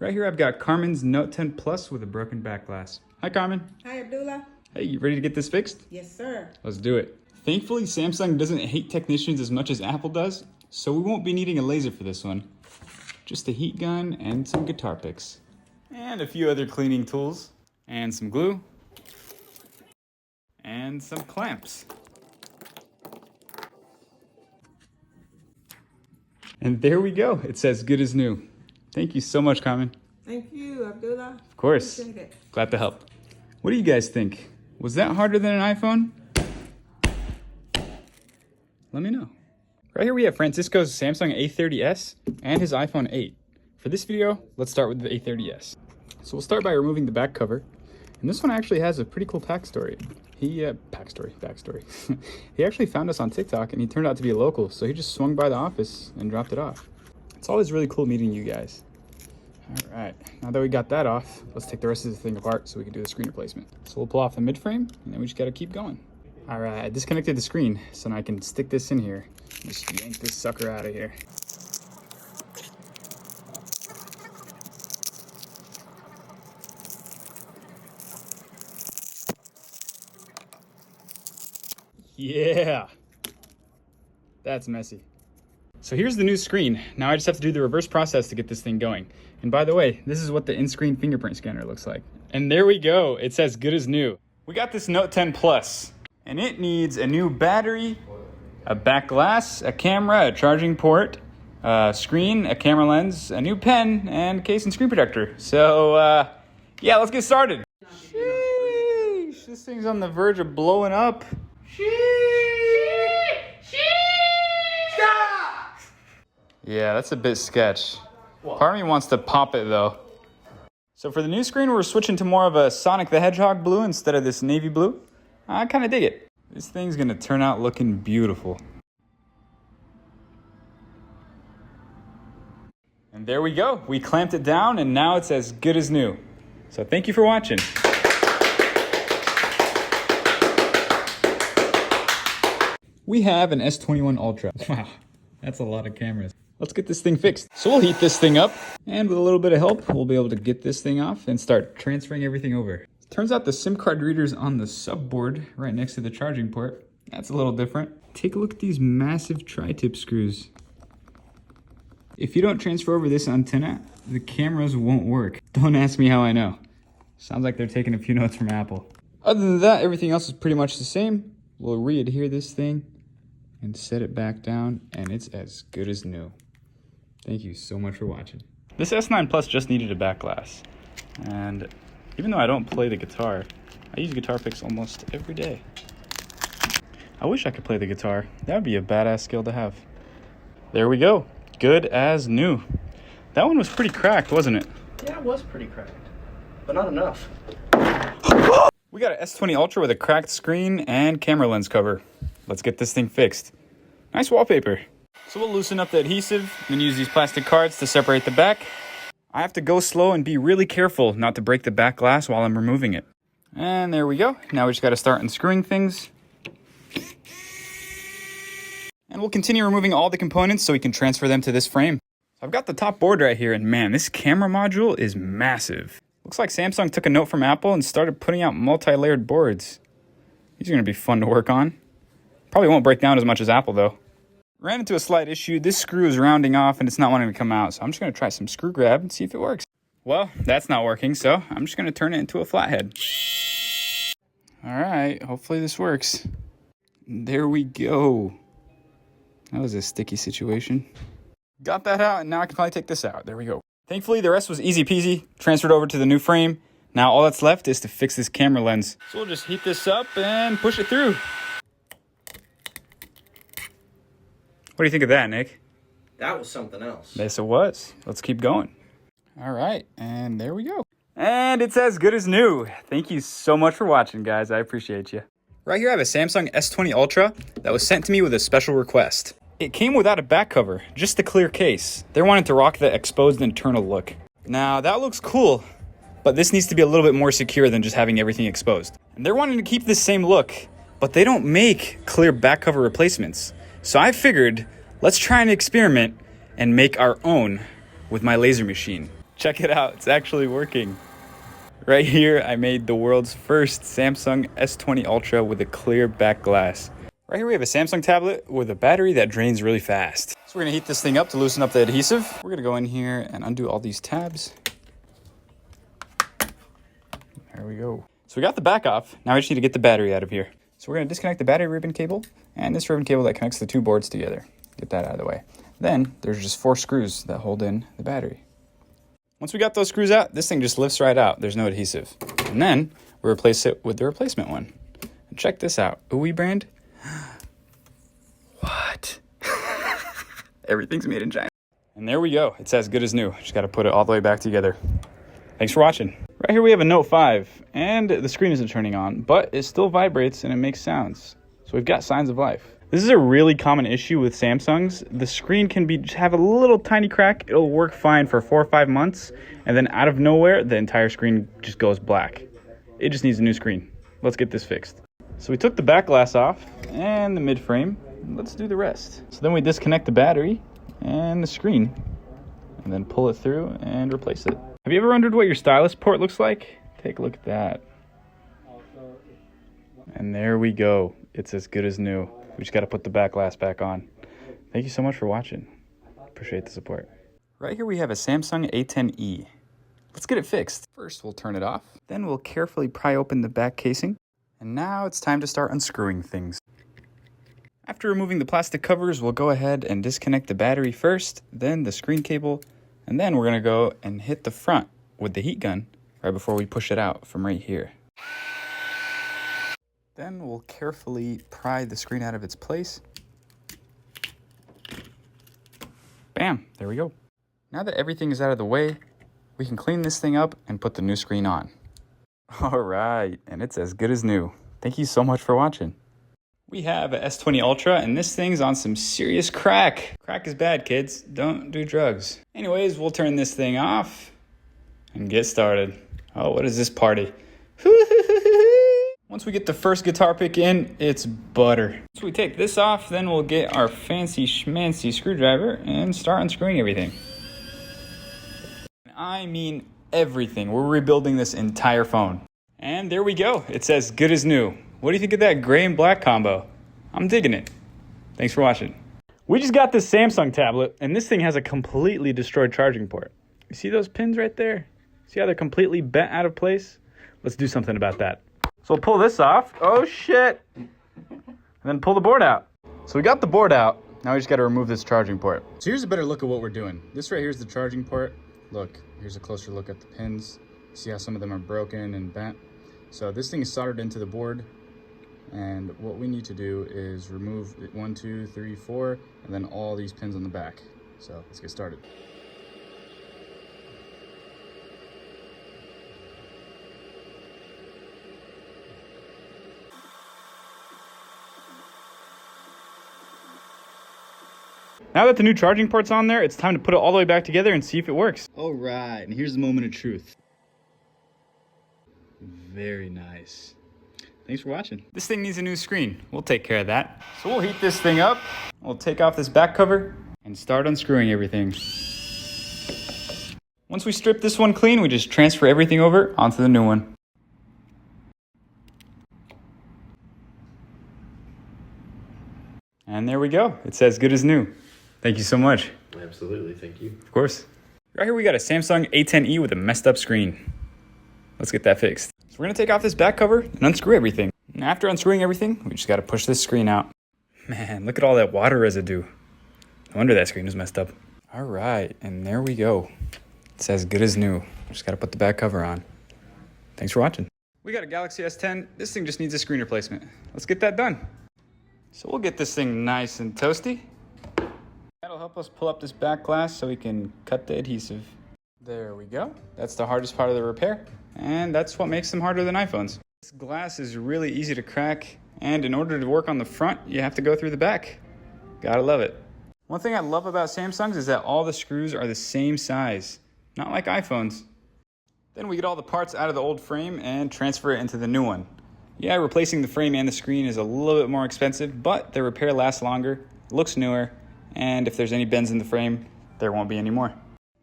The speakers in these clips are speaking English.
Right here I've got Carmen's Note 10 Plus with a broken back glass. Hi Carmen. Hi Abdullah. Hey, you ready to get this fixed? Yes sir. Let's do it. Thankfully Samsung doesn't hate technicians as much as Apple does, so we won't be needing a laser for this one. Just a heat gun and some guitar picks. And a few other cleaning tools. And some glue. And some clamps. And there we go. It's as good as new. Thank you so much, Carmen. Thank you, Abdullah. Of course. Appreciate it. Glad to help. What do you guys think? Was that harder than an iPhone? Let me know. Right here we have Francisco's Samsung A30s and his iPhone 8. For this video, let's start with the A30s. So we'll start by removing the back cover. And this one actually has a pretty cool backstory. Backstory. He actually found us on TikTok and he turned out to be a local, so he just swung by the office and dropped it off. It's always really cool meeting you guys. All right, now that we got that off, let's take the rest of the thing apart so we can do the screen replacement. So we'll pull off the mid frame and then we just gotta keep going. All right, I disconnected the screen so now I can stick this in here. Just yank this sucker out of here. Yeah, that's messy. So here's the new screen. Now I just have to do the reverse process to get this thing going. And by the way, this is what the in-screen fingerprint scanner looks like. And there we go, it's as good as new. We got this Note 10 Plus, and it needs a new battery, a back glass, a camera, a charging port, a screen, a camera lens, a new pen, and case and screen protector. So yeah, let's get started. Sheesh, this thing's on the verge of blowing up. Yeah, that's a bit sketch. Part of me wants to pop it though. So for the new screen, we're switching to more of a Sonic the Hedgehog blue instead of this navy blue. I kind of dig it. This thing's gonna turn out looking beautiful. And there we go. We clamped it down and now it's as good as new. So thank you for watching. We have an S20 Ultra. Wow, that's a lot of cameras. Let's get this thing fixed. So we'll heat this thing up, and with a little bit of help, we'll be able to get this thing off and start transferring everything over. Turns out the SIM card reader's on the subboard right next to the charging port. That's a little different. Take a look at these massive tri-tip screws. If you don't transfer over this antenna, the cameras won't work. Don't ask me how I know. Sounds like they're taking a few notes from Apple. Other than that, everything else is pretty much the same. We'll re-adhere this thing and set it back down, and it's as good as new. Thank you so much for watching. This S9 Plus just needed a back glass. And even though I don't play the guitar, I use guitar picks almost every day. I wish I could play the guitar. That would be a badass skill to have. There we go. Good as new. That one was pretty cracked, wasn't it? Yeah, it was pretty cracked, but not enough. We got an S20 Ultra with a cracked screen and camera lens cover. Let's get this thing fixed. Nice wallpaper. So we'll loosen up the adhesive and use these plastic cards to separate the back. I have to go slow and be really careful not to break the back glass while I'm removing it. And there we go. Now we just got to start unscrewing things. And we'll continue removing all the components so we can transfer them to this frame. So I've got the top board right here, and man, this camera module is massive. Looks like Samsung took a note from Apple and started putting out multi-layered boards. These are going to be fun to work on. Probably won't break down as much as Apple though. Ran into a slight issue. This screw is rounding off and it's not wanting to come out, so I'm just going to try some screw grab and see if it works. Well, that's not working, so I'm just going to turn it into a flathead. All right, hopefully this works. There we go. That was a sticky situation. Got that out, and now I can finally take this out. There we go. Thankfully, the rest was easy peasy. Transferred over to the new frame. Now all that's left is to fix this camera lens. So we'll just heat this up and push it through. What do you think of that, Nick? That was something else. Yes, it was. Let's keep going. All right, and there we go. And it's as good as new. Thank you so much for watching, guys. I appreciate you. Right here I have a Samsung S20 Ultra that was sent to me with a special request. It came without a back cover, just a clear case. They wanted to rock the exposed internal look. Now, that looks cool, but this needs to be a little bit more secure than just having everything exposed. And they're wanting to keep this same look, but they don't make clear back cover replacements. So I figured, let's try an experiment and make our own with my laser machine. Check it out, it's actually working. Right here, I made the world's first Samsung S20 Ultra with a clear back glass. Right here we have a Samsung tablet with a battery that drains really fast. So we're gonna heat this thing up to loosen up the adhesive. We're gonna go in here and undo all these tabs. There we go. So we got the back off. Now we just need to get the battery out of here. So we're gonna disconnect the battery ribbon cable and this ribbon cable that connects the two boards together. Get that out of the way. Then there's just 4 screws that hold in the battery. Once we got those screws out, this thing just lifts right out. There's no adhesive. And then we replace it with the replacement one. And check this out. Ooey brand. What? Everything's made in China. And there we go. It's as good as new. Just got to put it all the way back together. Thanks for watching. Right here we have a Note 5. And the screen isn't turning on, but it still vibrates and it makes sounds. So we've got signs of life. This is a really common issue with Samsungs. The screen can have a little tiny crack. It'll work fine for 4 or 5 months. And then out of nowhere, the entire screen just goes black. It just needs a new screen. Let's get this fixed. So we took the back glass off and the mid frame. Let's do the rest. So then we disconnect the battery and the screen and then pull it through and replace it. Have you ever wondered what your stylus port looks like? Take a look at that. And there we go. It's as good as new. We just got to put the back glass back on. Thank you so much for watching. Appreciate the support. Right here we have a Samsung A10e. Let's get it fixed. First we'll turn it off. Then we'll carefully pry open the back casing. And now it's time to start unscrewing things. After removing the plastic covers, we'll go ahead and disconnect the battery first, then the screen cable, and then we're going to go and hit the front with the heat gun right before we push it out from right here. Then we'll carefully pry the screen out of its place. Bam, there we go. Now that everything is out of the way, we can clean this thing up and put the new screen on. All right, and it's as good as new. Thank you so much for watching. We have a S20 Ultra, and this thing's on some serious crack. Crack is bad, kids. Don't do drugs. Anyways, we'll turn this thing off and get started. Oh, what is this party? Once we get the first guitar pick in, it's butter. So we take this off, then we'll get our fancy schmancy screwdriver and start unscrewing everything. I mean everything. We're rebuilding this entire phone. And there we go. It's as good as new. What do you think of that gray and black combo? I'm digging it. Thanks for watching. We just got this Samsung tablet, and this thing has a completely destroyed charging port. You see those pins right there? See how they're completely bent out of place? Let's do something about that. So we'll pull this off. Oh shit. And then pull the board out. So we got the board out. Now we just got to remove this charging port. So here's a better look at what we're doing. This right here is the charging port. Look, here's a closer look at the pins. See how some of them are broken and bent? So this thing is soldered into the board. And what we need to do is remove 1, 2, 3, 4, and then all these pins on the back. So let's get started. Now that the new charging port's on there, it's time to put it all the way back together and see if it works. All right, and here's the moment of truth. Very nice. Thanks for watching. This thing needs a new screen. We'll take care of that. So we'll heat this thing up. We'll take off this back cover and start unscrewing everything. Once we strip this one clean, we just transfer everything over onto the new one. And there we go. It's as good as new. Thank you so much. Absolutely, thank you. Of course. Right here we got a Samsung A10e with a messed up screen. Let's get that fixed. So we're gonna take off this back cover and unscrew everything. And after unscrewing everything, we just gotta push this screen out. Man, look at all that water residue. No wonder that screen was messed up. All right, and there we go. It's as good as new. Just gotta put the back cover on. Thanks for watching. We got a Galaxy S10. This thing just needs a screen replacement. Let's get that done. So we'll get this thing nice and toasty. That'll help us pull up this back glass so we can cut the adhesive. There we go. That's the hardest part of the repair. And that's what makes them harder than iPhones. This glass is really easy to crack. And in order to work on the front, you have to go through the back. Gotta love it. One thing I love about Samsungs is that all the screws are the same size. Not like iPhones. Then we get all the parts out of the old frame and transfer it into the new one. Yeah, replacing the frame and the screen is a little bit more expensive, but the repair lasts longer, looks newer, and if there's any bends in the frame, there won't be any more.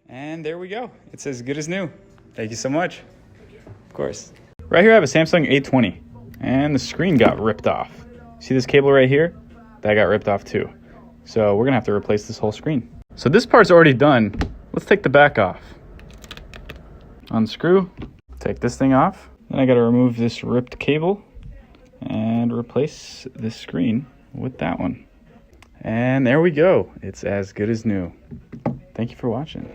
And there we go. It's as good as new. Thank you so much. Of course. Right here I have a Samsung A20 and the screen got ripped off. See this cable right here? That got ripped off too. So we're gonna have to replace this whole screen. So this part's already done. Let's take the back off. Unscrew, take this thing off. Then I gotta remove this ripped cable and replace this screen with that one. And there we go. It's as good as new. Thank you for watching.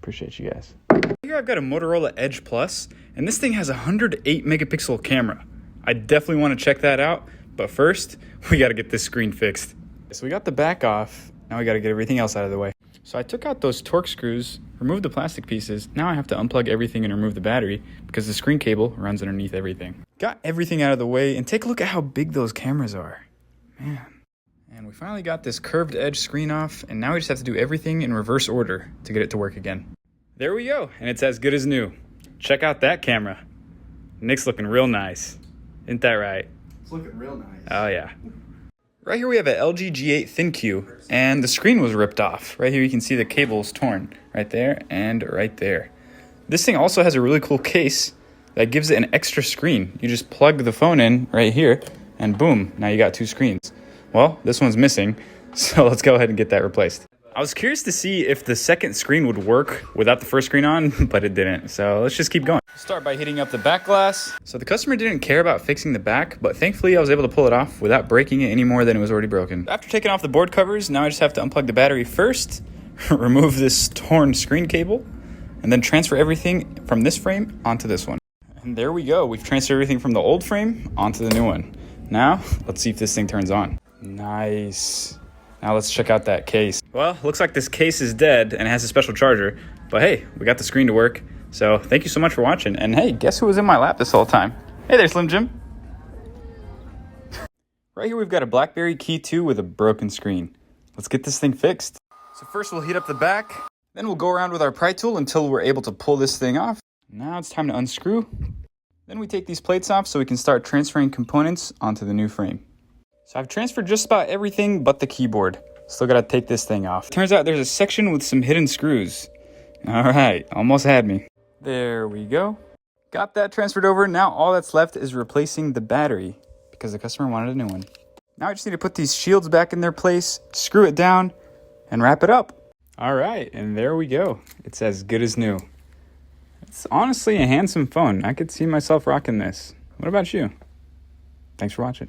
Appreciate you guys. Here I've got a Motorola Edge Plus, and this thing has a 108 megapixel camera. I definitely want to check that out, but first, we got to get this screen fixed. So we got the back off. Now we got to get everything else out of the way. So I took out those Torx screws, removed the plastic pieces. Now I have to unplug everything and remove the battery because the screen cable runs underneath everything. Got everything out of the way, and take a look at how big those cameras are. Man. And we finally got this curved edge screen off, and now we just have to do everything in reverse order to get it to work again. There we go, and it's as good as new. Check out that camera. Nick's looking real nice. Isn't that right? It's looking real nice. Oh yeah. Right here we have an LG G8 ThinQ, and the screen was ripped off. Right here you can see the cables torn. Right there and right there. This thing also has a really cool case that gives it an extra screen. You just plug the phone in right here, and boom, now you got two screens. Well, this one's missing, so let's go ahead and get that replaced. I was curious to see if the second screen would work without the first screen on, but it didn't. So let's just keep going. Start by hitting up the back glass. So the customer didn't care about fixing the back, but thankfully I was able to pull it off without breaking it any more than it was already broken. After taking off the board covers, now I just have to unplug the battery first, remove this torn screen cable, and then transfer everything from this frame onto this one. And there we go. We've transferred everything from the old frame onto the new one. Now, let's see if this thing turns on. Nice. Now let's check out that case. Well, looks like this case is dead and it has a special charger, but hey, we got the screen to work. So thank you so much for watching. And hey, guess who was in my lap this whole time? Hey there, Slim Jim. Right here we've got a BlackBerry Key 2 with a broken screen. Let's get this thing fixed. So first we'll heat up the back, then we'll go around with our pry tool until we're able to pull this thing off. Now it's time to unscrew. Then we take these plates off so we can start transferring components onto the new frame. So I've transferred just about everything but the keyboard. Still gotta take this thing off. Turns out there's a section with some hidden screws. All right, almost had me. There we go. Got that transferred over. Now all that's left is replacing the battery because the customer wanted a new one. Now I just need to put these shields back in their place, screw it down, and wrap it up. All right, and there we go. It's as good as new. It's honestly a handsome phone. I could see myself rocking this. What about you? Thanks for watching.